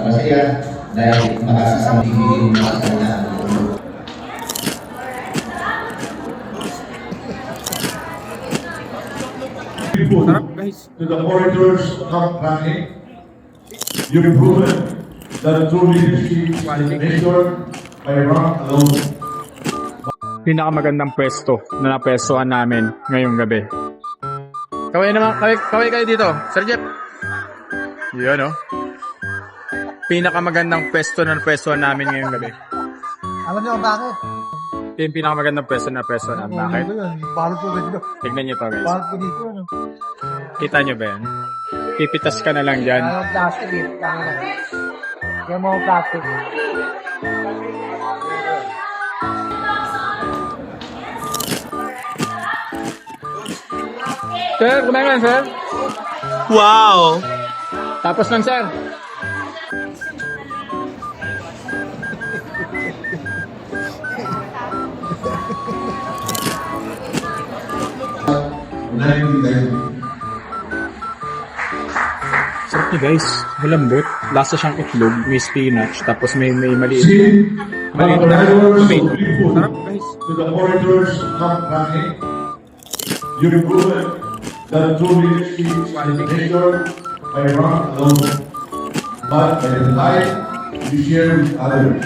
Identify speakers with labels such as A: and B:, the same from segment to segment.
A: masaya dahil makasama ibigin mo sa kanya.
B: Sarap, guys. To the orators come running, you've proven that true leadership is measured by rank alone.
C: Pinakamagandang pwesto na napwestuhan namin ngayong gabi. Kaway naman, kaway kayo dito. Sir Jeff. Yun, oh. Pinakamagandang pwesto na napwestuhan namin ngayong gabi.
D: Alam niyo kung bakit?
C: Ito yung pinakamagandang pwesto na napwestuhan namin. Bakit?
D: Balot ko dito.
C: Tignan nyo to, guys.
D: Balot ko dito. Ano?
C: Kita nyo ba yan? Pipitas ka na lang dyan.
D: Ano plastic eh. Yung mga plastic.
C: Sir, kumain ka, sir?
E: Wow!
C: Tapos lang, sir. Sarap niya, guys. Malambot. Lasa siyang itlog. May spinach. Tapos may maliit. Maliit na tomato. Sarap, guys.
B: To the orators come running, you've proven that true leadership is measured by rank alone, but by the life you share with others.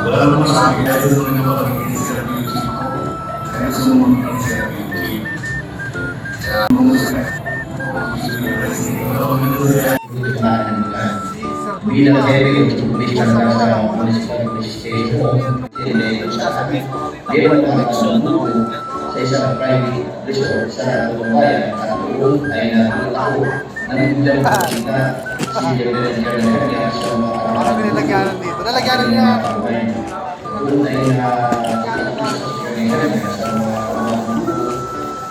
F: Wala naman sa akin, dahil naman naman ang Minister of Beauty. Kaya gusto mo mag-Minister of Beauty. Kaya
A: Bilang saya bisa merasa municipal dia melakukan saya sangat private resort sana pembayar ataupun aina tahu namun tidak kita sih dengan yang sama
D: Parang binilagyanan dito. Nalagyanan niya.
A: Kung aina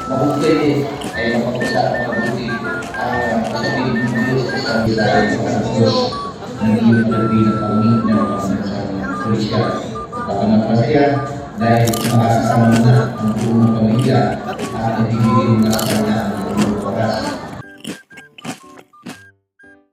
A: mabuti ay mapag-usapan mabuti ang sabihin sa Diyos naging berbeda kami dan Malaysia. Amat masaya dahil makasama na ang buong pamilya at ibigin na sa kanya ang oras.